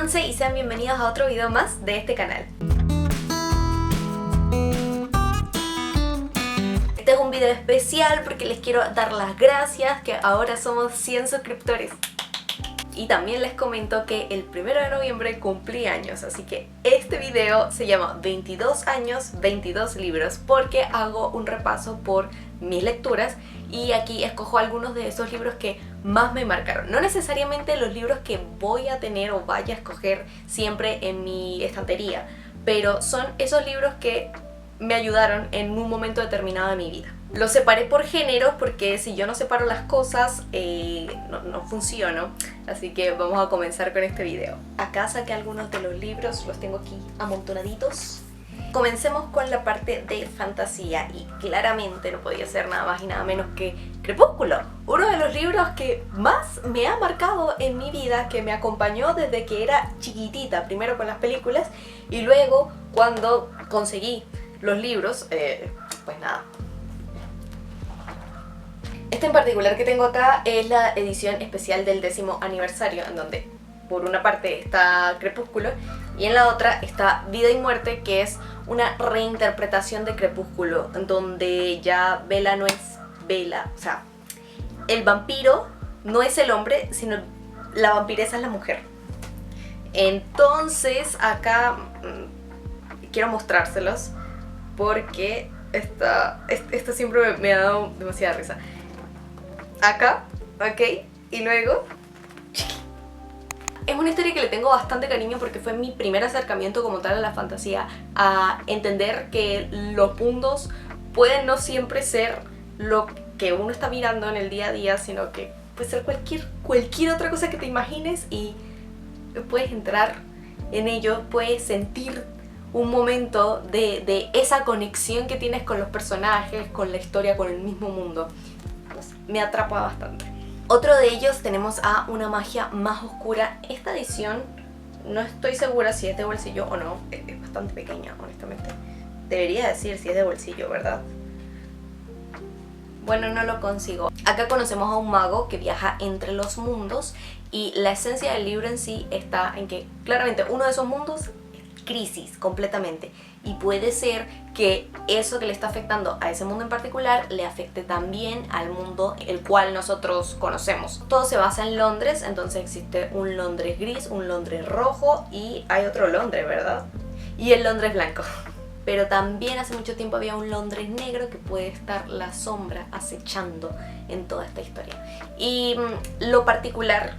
Monse y sean bienvenidos a otro video más de este canal. Este es un video especial porque les quiero dar las gracias que ahora somos 100 suscriptores. Y también les comento que el 1 de noviembre cumplí años, así que este video se llama 22 años, 22 libros, porque hago un repaso por mis lecturas y aquí escojo algunos de esos libros que más me marcaron. No necesariamente los libros que voy a tener o vaya a escoger siempre en mi estantería, pero son esos libros que me ayudaron en un momento determinado de mi vida. Los separé por géneros porque si yo no separo las cosas no funciono. Así que vamos a comenzar con este video. Acá saqué algunos de los libros, los tengo aquí amontonaditos. Comencemos con la parte de fantasía y claramente no podía ser nada más y nada menos que Crepúsculo. Uno de los libros que más me ha marcado en mi vida, que me acompañó desde que era chiquitita, primero con las películas y luego cuando conseguí los libros, pues nada. Este en particular que tengo acá es la edición especial del 10º aniversario, en donde por una parte está Crepúsculo y en la otra está Vida y Muerte, que es una reinterpretación de Crepúsculo, en donde ya Bella no es Bella, o sea, el vampiro no es el hombre, sino la vampiresa es la mujer. Entonces acá quiero mostrárselos porque esto siempre me ha dado demasiada risa. Acá, ok, y luego es una historia que le tengo bastante cariño porque fue mi primer acercamiento como tal a la fantasía, a entender que los mundos pueden no siempre ser lo que uno está mirando en el día a día, sino que puede ser cualquier otra cosa que te imagines y puedes entrar en ello, puedes sentir un momento de esa conexión que tienes con los personajes, con la historia, con el mismo mundo. Me atrapa bastante. Otro de ellos tenemos a Una magia más oscura. Esta edición no estoy segura si es de bolsillo o no, es bastante pequeña honestamente. Debería decir si es de bolsillo, ¿verdad? Bueno, no lo consigo. Acá conocemos a un mago que viaja entre los mundos y la esencia del libro en sí está en que claramente uno de esos mundos es crisis completamente. Y puede ser que eso que le está afectando a ese mundo en particular le afecte también al mundo el cual nosotros conocemos. Todo se basa en Londres, entonces existe un Londres gris, un Londres rojo y hay otro Londres, ¿verdad? Y el Londres blanco. Pero también hace mucho tiempo había un Londres negro que puede estar la sombra acechando en toda esta historia. Y lo particular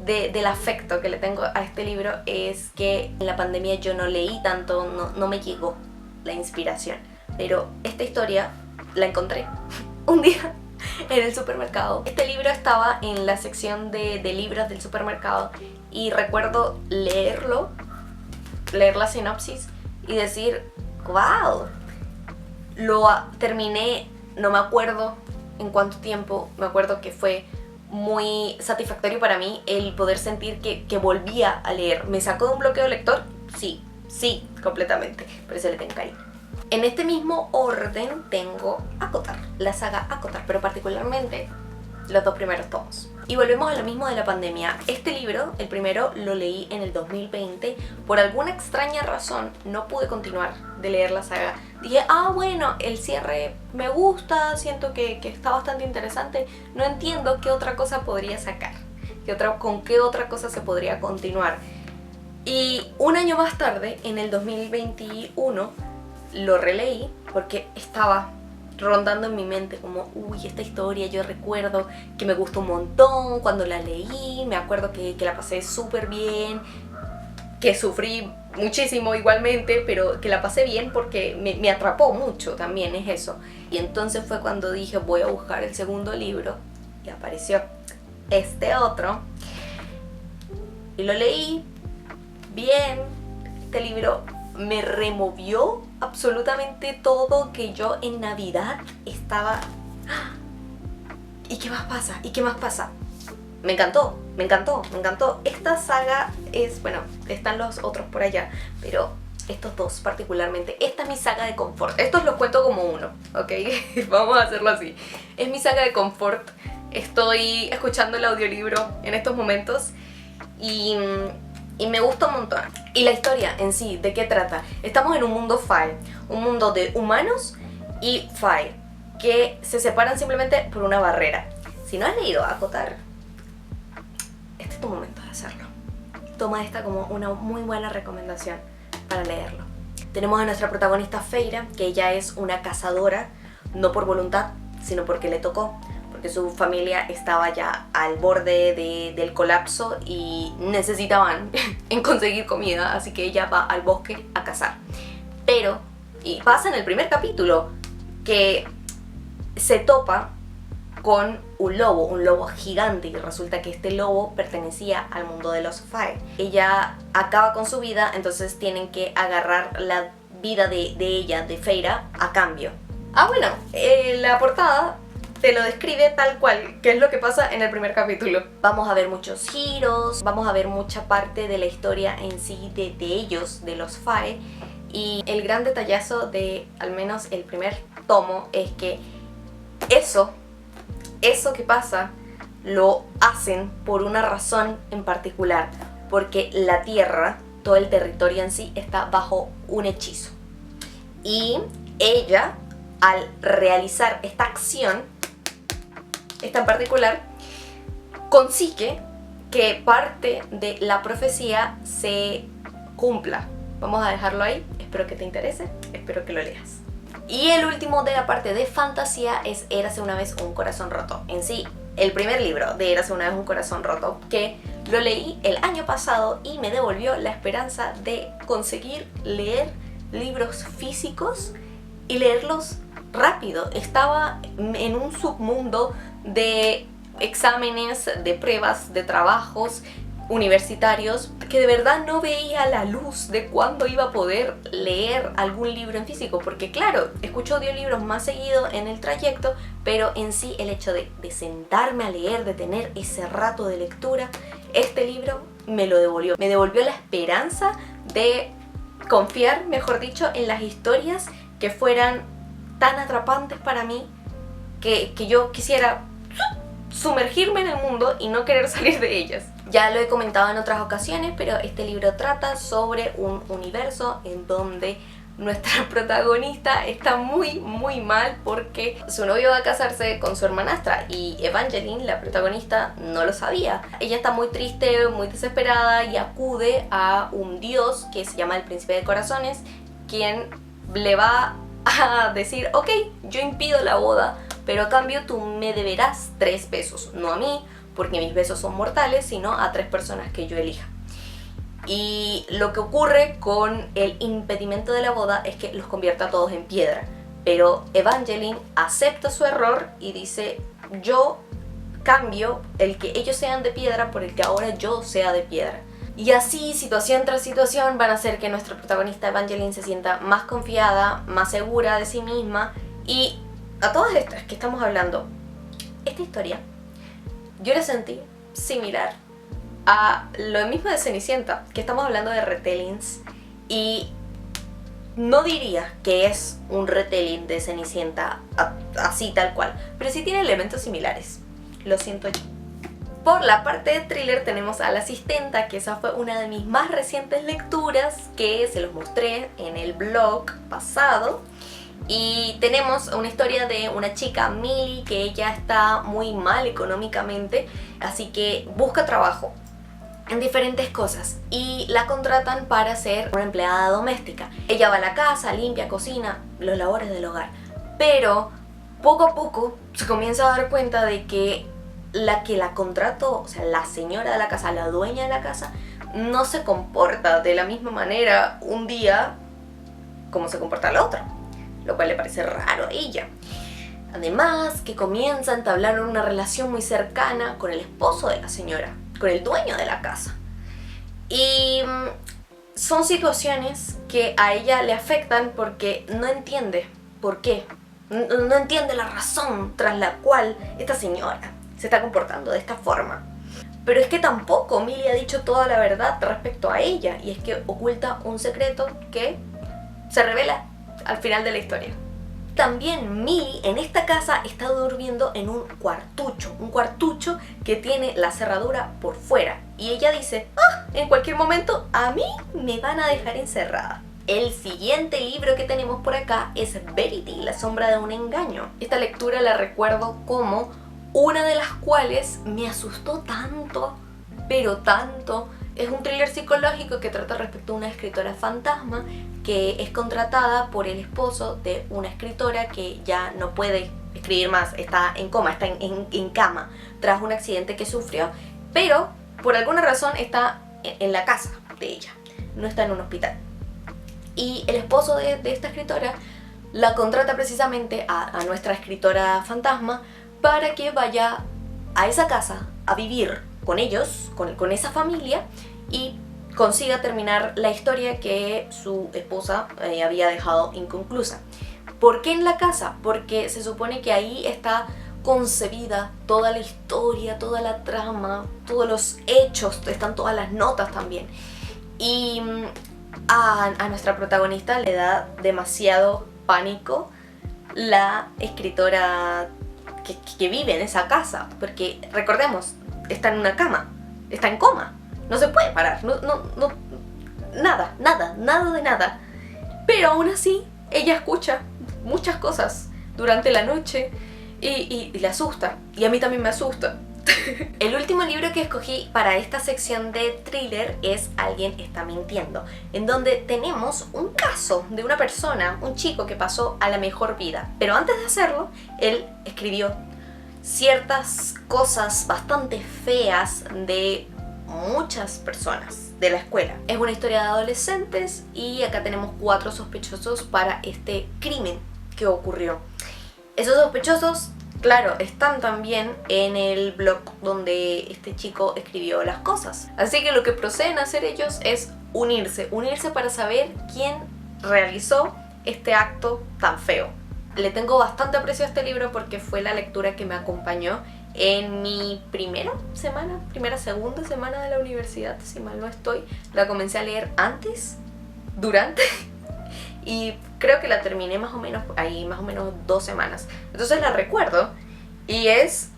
del afecto que le tengo a este libro es que en la pandemia yo no leí tanto, no me llegó la inspiración, pero esta historia la encontré un día en el supermercado. Este libro estaba en la sección de libros del supermercado y recuerdo leer la sinopsis y decir wow, lo terminé, no me acuerdo en cuánto tiempo, me acuerdo que fue muy satisfactorio para mí el poder sentir que volvía a leer. ¿Me sacó de un bloqueo lector? Sí, completamente, pero eso le tengo cariño. En este mismo orden tengo ACOTAR, la saga ACOTAR, pero particularmente los dos primeros tomos. Y volvemos a lo mismo de la pandemia. Este libro, el primero, lo leí en el 2020. Por alguna extraña razón no pude continuar de leer la saga. Dije, bueno, el cierre me gusta, siento que está bastante interesante. No entiendo qué otra cosa podría sacar, con qué otra cosa se podría continuar. Y un año más tarde, en el 2021, lo releí porque estaba rondando en mi mente como, esta historia yo recuerdo que me gustó un montón cuando la leí, me acuerdo que la pasé súper bien, que sufrí muchísimo igualmente, pero que la pasé bien porque me atrapó mucho también, es eso. Y entonces fue cuando dije, voy a buscar el segundo libro y apareció este otro y lo leí bien. Este libro me removió absolutamente todo que yo en Navidad estaba... ¿Y qué más pasa? ¿Y qué más pasa? Me encantó. Esta saga es... Bueno, están los otros por allá, pero estos dos particularmente. Esta es mi saga de confort. Estos los cuento como uno, ¿ok? Vamos a hacerlo así. Es mi saga de confort. Estoy escuchando el audiolibro en estos momentos y y me gusta un montón. Y la historia en sí, ¿de qué trata? Estamos en un mundo Fae, un mundo de humanos y Fae, que se separan simplemente por una barrera. Si no has leído ACOTAR, este es tu momento de hacerlo. Toma esta como una muy buena recomendación para leerlo. Tenemos a nuestra protagonista Feyre, que ella es una cazadora, no por voluntad, sino porque le tocó, porque su familia estaba ya al borde del colapso y necesitaban en conseguir comida, así que ella va al bosque a cazar. Pero, y pasa en el primer capítulo, que se topa con un lobo gigante, y resulta que este lobo pertenecía al mundo de los Fae. Ella acaba con su vida, entonces tienen que agarrar la vida de ella, de Feyre, a cambio. Bueno, la portada te lo describe tal cual, que es lo que pasa en el primer capítulo. Vamos a ver muchos giros, vamos a ver mucha parte de la historia en sí de ellos, de los Fae. Y el gran detallazo de al menos el primer tomo es que eso que pasa lo hacen por una razón en particular, porque la tierra, todo el territorio en sí, está bajo un hechizo. Y ella, al realizar esta acción, esta en particular, consigue que parte de la profecía se cumpla. Vamos a dejarlo ahí, espero que te interese, espero que lo leas. Y el último de la parte de fantasía es Érase una vez un corazón roto. En sí, el primer libro de Érase una vez un corazón roto, que lo leí el año pasado y me devolvió la esperanza de conseguir leer libros físicos y leerlos rápido. Estaba en un submundo de exámenes, de pruebas, de trabajos universitarios, que de verdad no veía la luz de cuándo iba a poder leer algún libro en físico, porque claro, escucho audiolibros más seguido en el trayecto, pero en sí el hecho de sentarme a leer, de tener ese rato de lectura, este libro me lo devolvió. Me devolvió la esperanza de confiar, mejor dicho, en las historias que fueran tan atrapantes para mí, que yo quisiera sumergirme en el mundo y no querer salir de ellas. Ya lo he comentado en otras ocasiones, pero este libro trata sobre un universo en donde nuestra protagonista está muy mal porque su novio va a casarse con su hermanastra y Evangeline, la protagonista, no lo sabía. Ella está muy triste, muy desesperada y acude a un dios que se llama el Príncipe de Corazones, quien le va a decir: ok, yo impido la boda, pero a cambio tú me deberás 3 besos, no a mí, porque mis besos son mortales, sino a 3 personas que yo elija. Y lo que ocurre con el impedimento de la boda es que los convierte a todos en piedra. Pero Evangeline acepta su error y dice: yo cambio el que ellos sean de piedra por el que ahora yo sea de piedra. Y así, situación tras situación, van a hacer que nuestra protagonista Evangeline se sienta más confiada, más segura de sí misma. Y a todas estas que estamos hablando, esta historia yo la sentí similar a lo mismo de Cenicienta, que estamos hablando de retellings, y no diría que es un retelling de Cenicienta así tal cual, pero sí tiene elementos similares, lo siento yo. Por la parte de thriller tenemos a La Asistenta, que esa fue una de mis más recientes lecturas, que se los mostré en el blog pasado. Y tenemos una historia de una chica, Millie, que ella está muy mal económicamente, así que busca trabajo en diferentes cosas y la contratan para ser una empleada doméstica. Ella va a la casa, limpia, cocina, los labores del hogar, pero poco a poco se comienza a dar cuenta de que la contrató, o sea, la señora de la casa, la dueña de la casa, no se comporta de la misma manera un día como se comporta la otra, lo cual le parece raro a ella. Además, que comienza a entablar una relación muy cercana con el esposo de la señora, con el dueño de la casa. Y son situaciones que a ella le afectan porque no entiende por qué. No entiende la razón tras la cual esta señora se está comportando de esta forma. Pero es que tampoco Millie ha dicho toda la verdad respecto a ella, y es que oculta un secreto que se revela al final de la historia. también Millie en esta casa está durmiendo en un cuartucho que tiene la cerradura por fuera. Y ella dice, en cualquier momento a mí me van a dejar encerrada. El siguiente libro que tenemos por acá es Verity, la sombra de un engaño. Esta lectura la recuerdo como una de las cuales me asustó tanto, pero tanto. Es un thriller psicológico que trata respecto a una escritora fantasma que es contratada por el esposo de una escritora que ya no puede escribir más, está en coma, está en cama tras un accidente que sufrió, pero por alguna razón está en la casa de ella, no está en un hospital. Y el esposo de esta escritora la contrata precisamente a nuestra escritora fantasma para que vaya a esa casa a vivir con ellos, con esa familia, y consiga terminar la historia que su esposa había dejado inconclusa. ¿Por qué en la casa? Porque se supone que ahí está concebida toda la historia, toda la trama, todos los hechos, están todas las notas también. Y a nuestra protagonista le da demasiado pánico la escritora que vive en esa casa, porque recordemos, está en una cama, está en coma, no se puede parar, nada de nada. Pero aún así, ella escucha muchas cosas durante la noche y le asusta, y a mí también me asusta. El último libro que escogí para esta sección de thriller es Alguien está mintiendo, en donde tenemos un caso de una persona, un chico que pasó a la mejor vida, pero antes de hacerlo, él escribió ciertas cosas bastante feas de muchas personas de la escuela. Es una historia de adolescentes y acá tenemos 4 sospechosos para este crimen que ocurrió. Esos sospechosos, claro, están también en el blog donde este chico escribió las cosas. Así que lo que proceden a hacer ellos es unirse para saber quién realizó este acto tan feo. Le tengo bastante aprecio a este libro porque fue la lectura que me acompañó en mi segunda semana de la universidad, si mal no estoy. La comencé a leer antes, durante y creo que la terminé más o menos 2 semanas. Entonces la recuerdo y es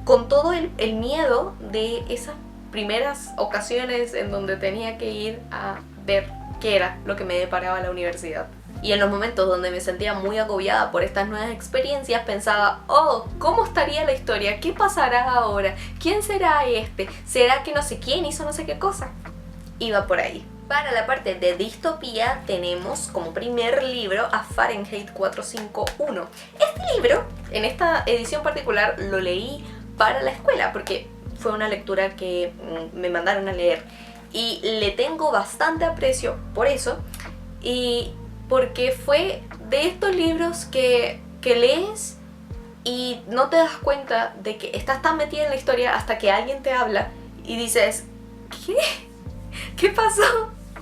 con todo el miedo de esas primeras ocasiones en donde tenía que ir a ver qué era lo que me deparaba la universidad. Y en los momentos donde me sentía muy agobiada por estas nuevas experiencias, pensaba, ¿cómo estaría la historia? ¿Qué pasará ahora? ¿Quién será este? ¿Será que no sé quién hizo no sé qué cosa? Iba por ahí. Para la parte de distopía tenemos como primer libro a Fahrenheit 451. Este libro, en esta edición particular, lo leí para la escuela porque fue una lectura que me mandaron a leer. Y le tengo bastante aprecio por eso. Y porque fue de estos libros que lees y no te das cuenta de que estás tan metida en la historia hasta que alguien te habla y dices, ¿qué? ¿Qué pasó?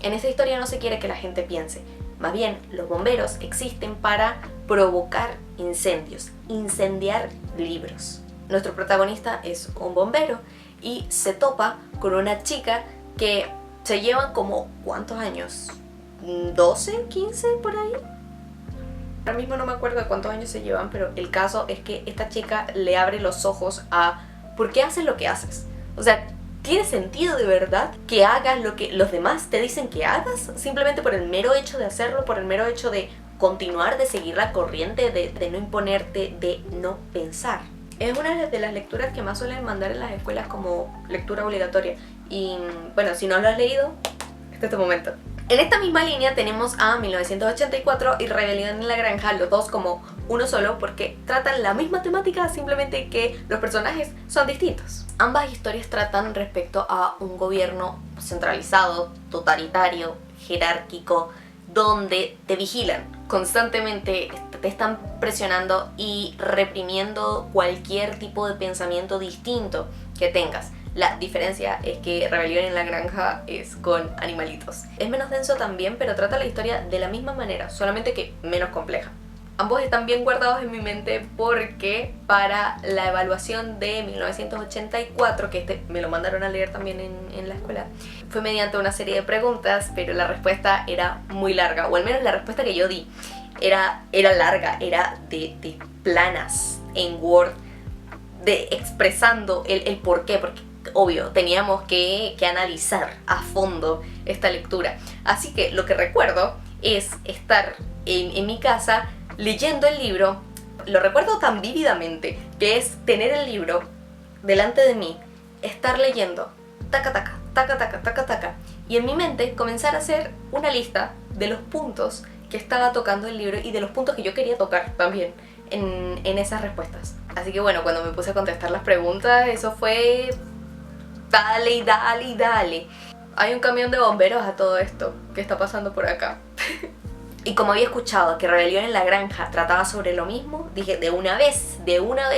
En esta historia no se quiere que la gente piense. Más bien, los bomberos existen para provocar incendios, incendiar libros. Nuestro protagonista es un bombero y se topa con una chica que se llevan como, ¿cuántos años? 12, 15 por ahí. Ahora mismo no me acuerdo de cuántos años se llevan, pero el caso es que esta chica le abre los ojos a ¿por qué haces lo que haces? O sea, ¿tiene sentido de verdad que hagas lo que los demás te dicen que hagas? Simplemente por el mero hecho de hacerlo, por el mero hecho de continuar, de seguir la corriente, de no imponerte, de no pensar. Es una de las lecturas que más suelen mandar en las escuelas como lectura obligatoria. Y bueno, si no lo has leído, este es tu momento. En esta misma línea tenemos a 1984 y Rebelión en la Granja, los dos como uno solo porque tratan la misma temática, simplemente que los personajes son distintos. Ambas historias tratan respecto a un gobierno centralizado, totalitario, jerárquico, donde te vigilan constantemente, te están presionando y reprimiendo cualquier tipo de pensamiento distinto que tengas. La diferencia es que Rebelión en la Granja es con animalitos. Es menos denso también, pero trata la historia de la misma manera, solamente que menos compleja. Ambos están bien guardados en mi mente porque para la evaluación de 1984, que este me lo mandaron a leer también en la escuela, fue mediante una serie de preguntas, pero la respuesta era muy larga, o al menos la respuesta que yo di. era larga, era de planas en Word, expresando el por qué, porque obvio, teníamos que analizar a fondo esta lectura. Así que lo que recuerdo es estar en mi casa leyendo el libro. Lo recuerdo tan vívidamente, que es tener el libro delante de mí, estar leyendo, taca taca, taca taca, taca taca, y en mi mente comenzar a hacer una lista de los puntos que estaba tocando el libro y de los puntos que yo quería tocar también en esas respuestas. Así que bueno, cuando me puse a contestar las preguntas, eso fue dale y dale y dale. Hay un camión de bomberos a todo esto que está pasando por acá. Y como había escuchado que Rebelión en la Granja trataba sobre lo mismo, dije, de una vez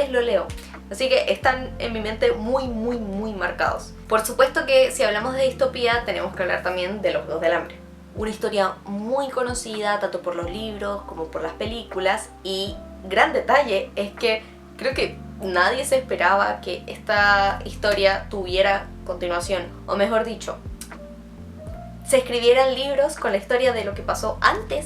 lo leo. Así que están en mi mente muy, muy, muy marcados. Por supuesto que si hablamos de distopía, tenemos que hablar también de Los Juegos del Hambre. Una historia muy conocida, tanto por los libros como por las películas. Y gran detalle es que creo que nadie se esperaba que esta historia tuviera continuación. O mejor dicho, se escribieran libros con la historia de lo que pasó antes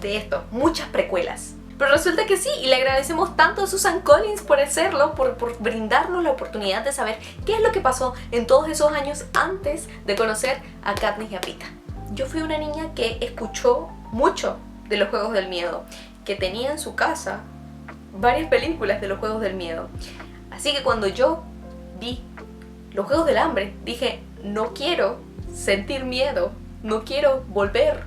de esto. Muchas precuelas. Pero resulta que sí, y le agradecemos tanto a Susan Collins por hacerlo, por brindarnos la oportunidad de saber qué es lo que pasó en todos esos años antes de conocer a Katniss y a Peeta. Yo fui una niña que escuchó mucho de los Juegos del Miedo, que tenía en su casa varias películas de los Juegos del Miedo. Así que cuando yo vi los Juegos del Hambre, dije, no quiero sentir miedo, no quiero volver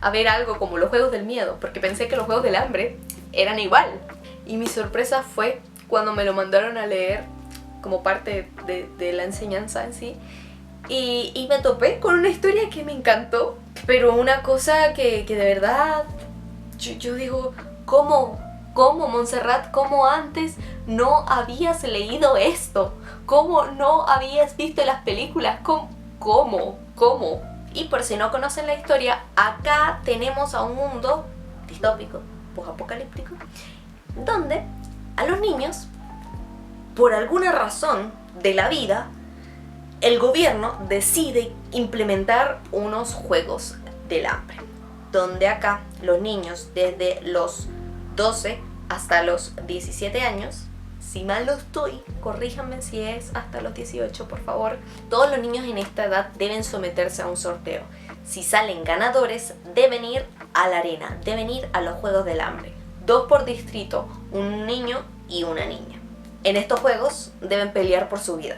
a ver algo como los Juegos del Miedo, porque pensé que los Juegos del Hambre eran igual. Y mi sorpresa fue cuando me lo mandaron a leer como parte de la enseñanza en sí, y me topé con una historia que me encantó, pero una cosa que de verdad yo digo, ¿cómo Montserrat? ¿Cómo antes no habías leído esto? ¿Cómo no habías visto las películas? ¿Cómo? Y por si no conocen la historia, acá tenemos a un mundo distópico, posapocalíptico, donde a los niños, por alguna razón de la vida, el gobierno decide implementar unos Juegos del Hambre, donde acá los niños desde los 12 hasta los 17 años, si mal no estoy, corríjanme si es hasta los 18, por favor, todos los niños en esta edad deben someterse a un sorteo. Si salen ganadores, deben ir a la arena, deben ir a los Juegos del Hambre. 2 por distrito, un niño y una niña. En estos juegos deben pelear por su vida,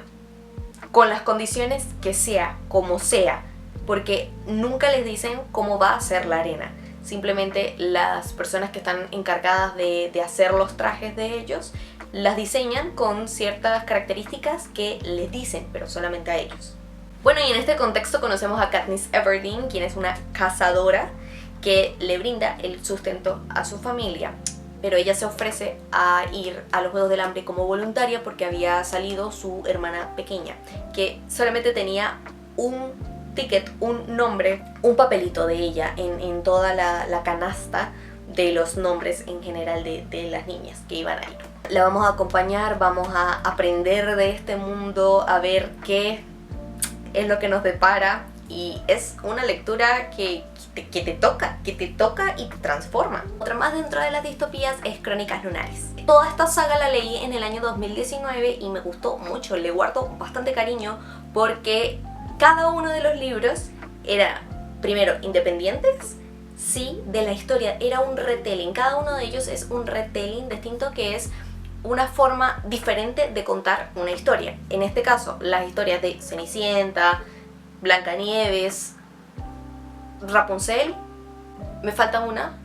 con las condiciones que sea, como sea, porque nunca les dicen cómo va a ser la arena. Simplemente las personas que están encargadas de hacer los trajes de ellos las diseñan con ciertas características que les dicen, pero solamente a ellos. Bueno, y en este contexto conocemos a Katniss Everdeen, quien es una cazadora que le brinda el sustento a su familia. Pero ella se ofrece a ir a los Juegos del Hambre como voluntaria porque había salido su hermana pequeña, que solamente tenía un ticket, un nombre, un papelito de ella en toda la canasta de los nombres en general de las niñas que iban a ir. La vamos a acompañar, vamos a aprender de este mundo, a ver qué es lo que nos depara, y es una lectura que te toca y te transforma. Otra más dentro de las distopías es Crónicas Lunares. Toda esta saga la leí en el año 2019 y me gustó mucho, le guardo bastante cariño porque cada uno de los libros era, primero, independientes, sí, de la historia, era un retelling. Cada uno de ellos es un retelling distinto, que es una forma diferente de contar una historia. En este caso, las historias de Cenicienta, Blancanieves, Rapunzel, me falta una,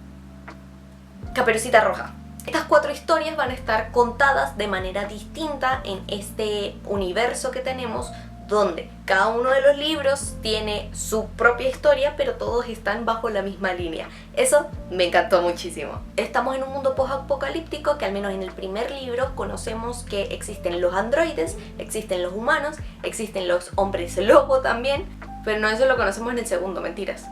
Caperucita Roja. Estas 4 historias van a estar contadas de manera distinta en este universo que tenemos, donde cada uno de los libros tiene su propia historia, pero todos están bajo la misma línea. Eso me encantó muchísimo. Estamos en un mundo post-apocalíptico que al menos en el primer libro conocemos que existen los androides, existen los humanos, existen los hombres lobo también, pero no, eso lo conocemos en el segundo, mentiras.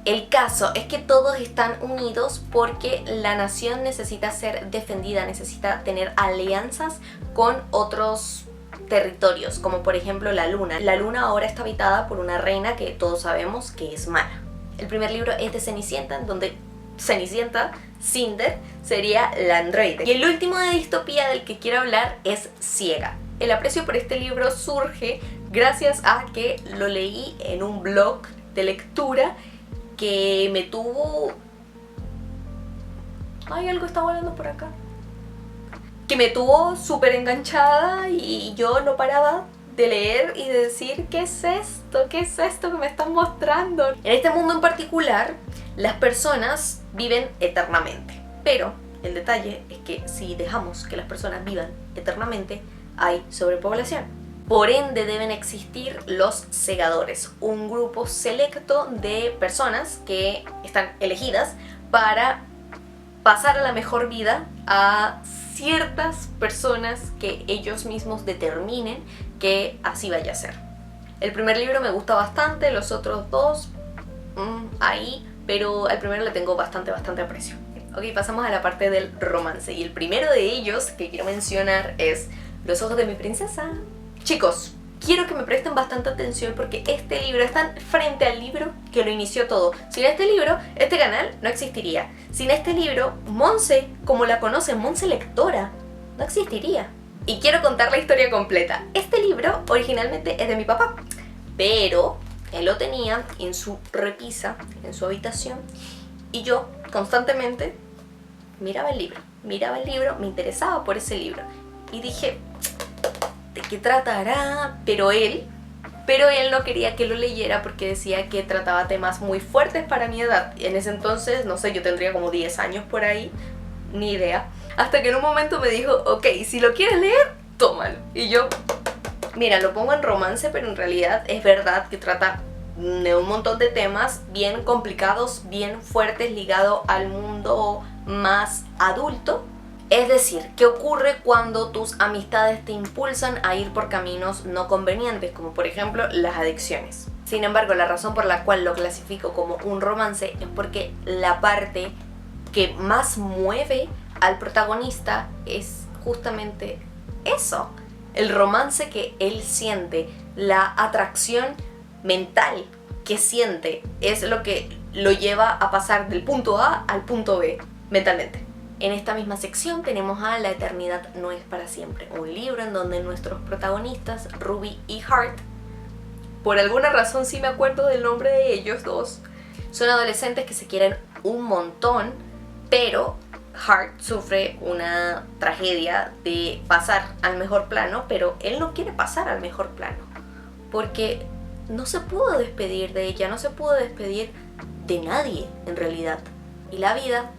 El caso es que todos están unidos porque la nación necesita ser defendida, necesita tener alianzas con otros territorios, como por ejemplo la luna. La luna ahora está habitada por una reina que todos sabemos que es mala. El primer libro es de Cenicienta, en donde Cenicienta, Cinder, sería la androide. Y el último de distopía del que quiero hablar es Ciega. El aprecio por este libro surge gracias a que lo leí en un blog de lectura que me tuvo... Ay, algo está volando por acá. Que me tuvo súper enganchada y yo no paraba de leer y de decir, ¿qué es esto? ¿Qué es esto que me están mostrando? En este mundo en particular, las personas viven eternamente. Pero el detalle es que si dejamos que las personas vivan eternamente, hay sobrepoblación. Por ende deben existir los segadores, un grupo selecto de personas que están elegidas para pasar a la mejor vida a ciertas personas que ellos mismos determinen que así vaya a ser. El primer libro me gusta bastante, los otros dos ahí, pero al primero le tengo bastante aprecio. Ok, pasamos a la parte del romance y el primero de ellos que quiero mencionar es Los ojos de mi princesa. Chicos, quiero que me presten bastante atención porque este libro está frente al libro que lo inició todo. Sin este libro, este canal no existiría. Sin este libro, Monse, como la conocen, Monse lectora, no existiría. Y quiero contar la historia completa. Este libro originalmente es de mi papá, pero él lo tenía en su repisa, en su habitación, y yo constantemente miraba el libro, me interesaba por ese libro. Y dije, ¿de qué tratará? Pero él no quería que lo leyera porque decía que trataba temas muy fuertes para mi edad. En ese entonces, no sé, yo tendría como 10 años por ahí, ni idea. Hasta que en un momento me dijo, ok, si lo quieres leer, tómalo. Y yo, mira, lo pongo en romance, pero en realidad es verdad que trata de un montón de temas bien complicados, bien fuertes, ligado al mundo más adulto. Es decir, ¿qué ocurre cuando tus amistades te impulsan a ir por caminos no convenientes, como por ejemplo las adicciones? Sin embargo, la razón por la cual lo clasifico como un romance es porque la parte que más mueve al protagonista es justamente eso, el romance que él siente, la atracción mental que siente, es lo que lo lleva a pasar del punto A al punto B mentalmente. En esta misma sección tenemos a La eternidad no es para siempre, un libro en donde nuestros protagonistas, Ruby y Hart, por alguna razón sí me acuerdo del nombre de ellos dos, son adolescentes que se quieren un montón, pero Hart sufre una tragedia de pasar al mejor plano, pero él no quiere pasar al mejor plano, porque no se pudo despedir de ella, no se pudo despedir de nadie en realidad. Y la vida,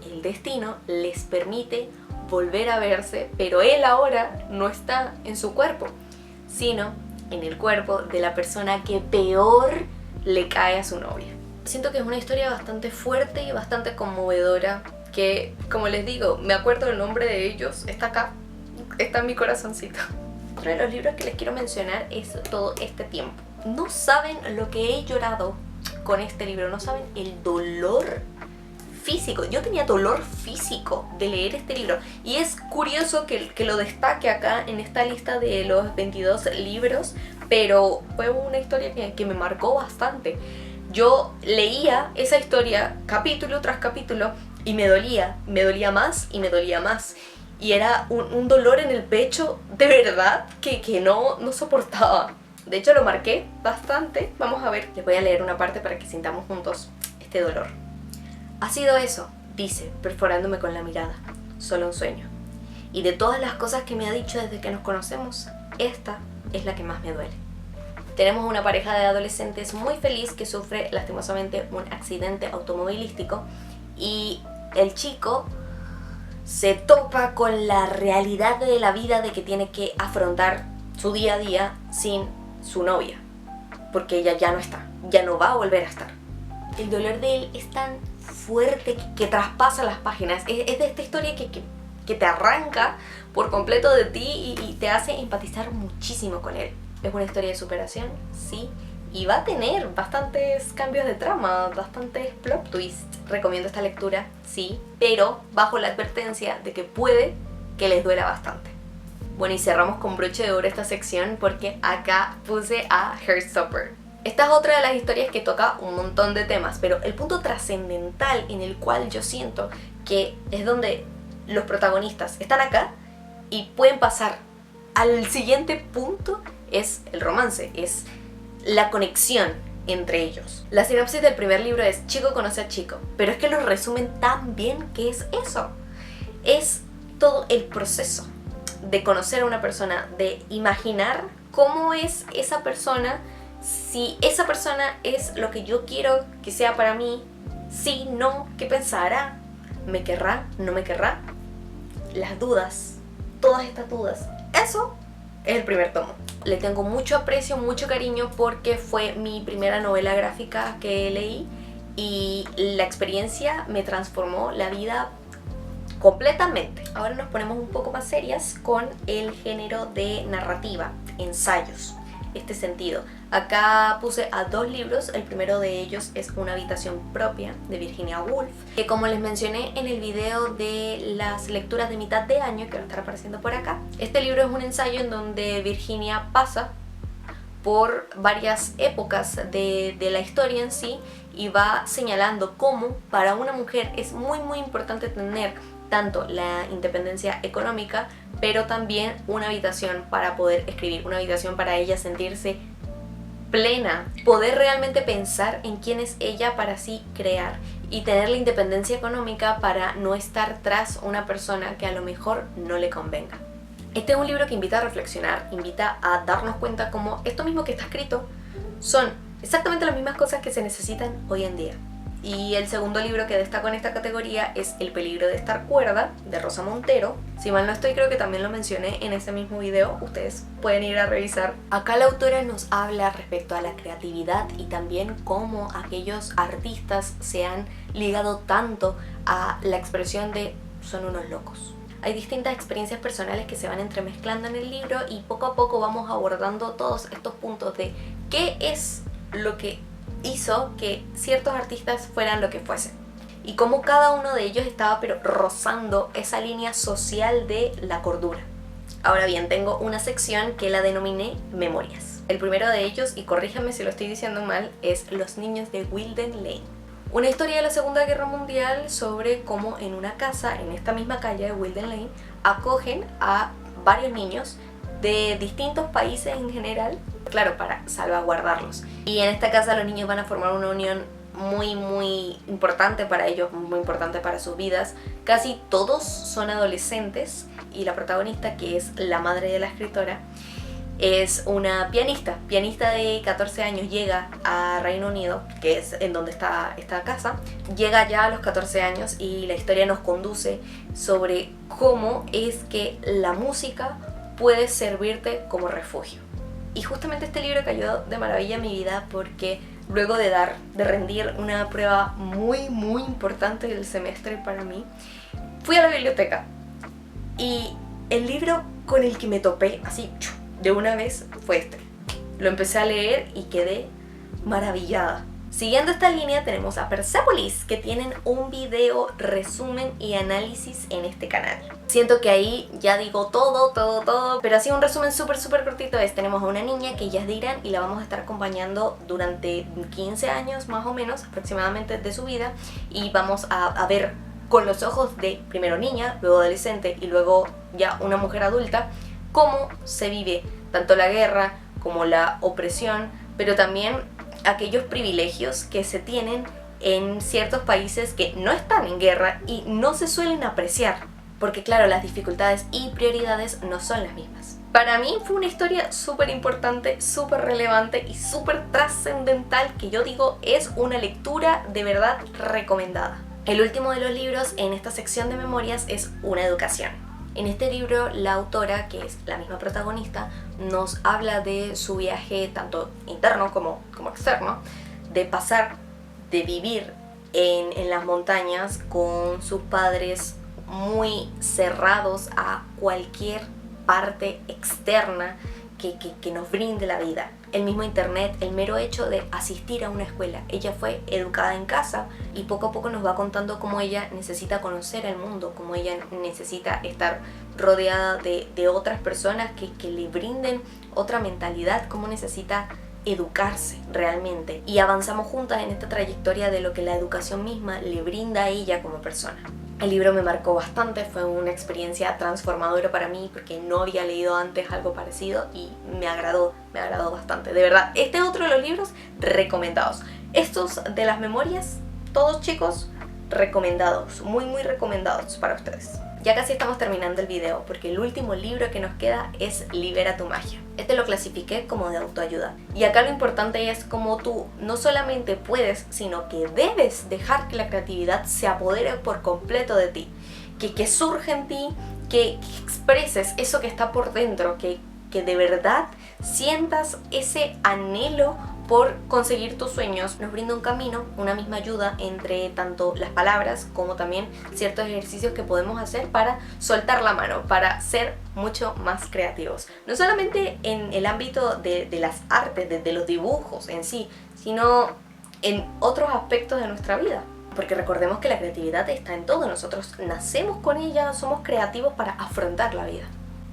el destino, les permite volver a verse, pero él ahora no está en su cuerpo, sino en el cuerpo de la persona que peor le cae a su novia. Siento que es una historia bastante fuerte y bastante conmovedora, que, como les digo, me acuerdo del nombre de ellos, está acá, está en mi corazoncito. Otro de los libros que les quiero mencionar es Todo este tiempo. No saben lo que he llorado con este libro, no saben el dolor físico. Yo tenía dolor físico de leer este libro y es curioso que lo destaque acá en esta lista de los 22 libros, pero fue una historia que me marcó bastante. Yo leía esa historia capítulo tras capítulo y me dolía más y me dolía más. Y era un dolor en el pecho de verdad que no soportaba. De hecho lo marqué bastante. Vamos a ver, les voy a leer una parte para que sintamos juntos este dolor. Ha sido eso, dice, perforándome con la mirada, solo un sueño. Y de todas las cosas que me ha dicho desde que nos conocemos, esta es la que más me duele. Tenemos una pareja de adolescentes muy feliz que sufre lastimosamente un accidente automovilístico y el chico se topa con la realidad de la vida de que tiene que afrontar su día a día sin su novia, porque ella ya no está, ya no va a volver a estar. El dolor de él es tan fuerte que traspasa las páginas. Es de esta historia que te arranca por completo de ti y te hace empatizar muchísimo con él. Es una historia de superación, sí, y va a tener bastantes cambios de trama, bastantes plot twists. Recomiendo esta lectura, sí, pero bajo la advertencia de que puede que les duela bastante. Bueno, y cerramos con broche de oro esta sección porque acá puse a Heartstopper. Esta es otra de las historias que toca un montón de temas, pero el punto trascendental en el cual yo siento que es donde los protagonistas están acá y pueden pasar al siguiente punto es el romance, es la conexión entre ellos. La sinopsis del primer libro es chico conoce a chico, pero es que lo resumen tan bien que es eso. Es todo el proceso de conocer a una persona, de imaginar cómo es esa persona, si esa persona es lo que yo quiero que sea para mí, si no, qué pensará, me querrá, no me querrá, las dudas, todas estas dudas. Eso es el primer tomo. Le tengo mucho aprecio, mucho cariño porque fue mi primera novela gráfica que leí y la experiencia me transformó la vida completamente. Ahora nos ponemos un poco más serias con el género de narrativa, ensayos. Este sentido. Acá puse a 2 libros, el primero de ellos es Una habitación propia de Virginia Woolf, que como les mencioné en el video de las lecturas de mitad de año, que va a estar apareciendo por acá, este libro es un ensayo en donde Virginia pasa por varias épocas de la historia en sí y va señalando cómo para una mujer es muy importante tener tanto la independencia económica, pero también una habitación para poder escribir, una habitación para ella sentirse plena, poder realmente pensar en quién es ella para así crear y tener la independencia económica para no estar tras una persona que a lo mejor no le convenga. Este es un libro que invita a reflexionar, invita a darnos cuenta cómo esto mismo que está escrito son exactamente las mismas cosas que se necesitan hoy en día. Y el segundo libro que destaco en esta categoría es El peligro de estar cuerda, de Rosa Montero. Si mal no estoy, creo que también lo mencioné en ese mismo video, ustedes pueden ir a revisar. Acá la autora nos habla respecto a la creatividad y también cómo aquellos artistas se han ligado tanto a la expresión de son unos locos. Hay distintas experiencias personales que se van entremezclando en el libro y poco a poco vamos abordando todos estos puntos de qué es lo que hizo que ciertos artistas fueran lo que fuesen y cómo cada uno de ellos estaba pero rozando esa línea social de la cordura. Ahora bien, tengo una sección que la denominé Memorias. El primero de ellos, y corríjanme si lo estoy diciendo mal, es Los niños de Wilden Lane. Una historia de la Segunda Guerra Mundial sobre cómo en una casa, en esta misma calle de Wilden Lane, acogen a varios niños de distintos países en general, claro, para salvaguardarlos. Y en esta casa los niños van a formar una unión muy importante para ellos, muy importante para sus vidas. Casi todos son adolescentes y la protagonista, que es la madre de la escritora, es una pianista de 14 años, llega a Reino Unido, que es en donde está esta casa, llega ya a los 14 años y la historia nos conduce sobre cómo es que la música puede servirte como refugio. Y justamente este libro cayó de maravilla en mi vida porque luego de rendir una prueba muy importante del semestre para mí, fui a la biblioteca y el libro con el que me topé así de una vez fue este. Lo empecé a leer y quedé maravillada. Siguiendo esta línea tenemos a Persepolis, que tienen un video resumen y análisis en este canal. Siento que ahí ya digo todo, pero así un resumen súper cortito es: tenemos a una niña que ella es de Irán y la vamos a estar acompañando durante 15 años más o menos aproximadamente de su vida, y vamos a ver con los ojos de primero niña, luego adolescente y luego ya una mujer adulta cómo se vive tanto la guerra como la opresión, pero también aquellos privilegios que se tienen en ciertos países que no están en guerra y no se suelen apreciar, porque claro, las dificultades y prioridades no son las mismas. Para mí fue una historia súper importante, súper relevante y súper trascendental, que yo digo es una lectura de verdad recomendada. El último de los libros en esta sección de memorias es Una educación. En este libro la autora, que es la misma protagonista, nos habla de su viaje tanto interno como externo, de pasar, de vivir en las montañas con sus padres muy cerrados a cualquier parte externa que nos brinde la vida. El mismo internet, el mero hecho de asistir a una escuela. Ella fue educada en casa y poco a poco nos va contando cómo ella necesita conocer el mundo, cómo ella necesita estar rodeada de otras personas que le brinden otra mentalidad, cómo necesita educarse realmente y avanzamos juntas en esta trayectoria de lo que la educación misma le brinda a ella como persona. El libro me marcó bastante, fue una experiencia transformadora para mí porque no había leído antes algo parecido y me agradó bastante. De verdad, este es otro de los libros recomendados. Estos de las memorias, todos chicos, recomendados, muy recomendados para ustedes. Ya casi estamos terminando el video porque el último libro que nos queda es Libera tu magia. Este lo clasifiqué como de autoayuda. Y acá lo importante es cómo tú no solamente puedes, sino que debes dejar que la creatividad se apodere por completo de ti. Que surge en ti, que expreses eso que está por dentro, que de verdad sientas ese anhelo por conseguir tus sueños. Nos brinda un camino, una misma ayuda entre tanto las palabras como también ciertos ejercicios que podemos hacer para soltar la mano, para ser mucho más creativos. No solamente en el ámbito de las artes, de los dibujos en sí, sino en otros aspectos de nuestra vida. Porque recordemos que la creatividad está en todo, nosotros nacemos con ella, somos creativos para afrontar la vida.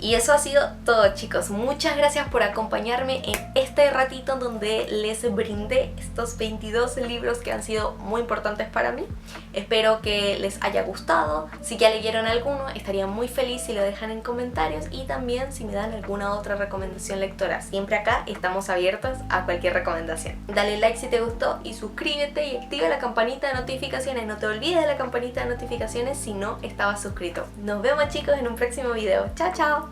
Y eso ha sido todo, chicos. Muchas gracias por acompañarme en este ratito donde les brindé estos 22 libros que han sido muy importantes para mí. Espero que les haya gustado. Si ya leyeron alguno, estaría muy feliz si lo dejan en comentarios y también si me dan alguna otra recomendación lectora. Siempre acá estamos abiertos a cualquier recomendación. Dale like si te gustó y suscríbete y activa la campanita de notificaciones. No te olvides de la campanita de notificaciones si no estabas suscrito. Nos vemos, chicos, en un próximo video. Chao, chao.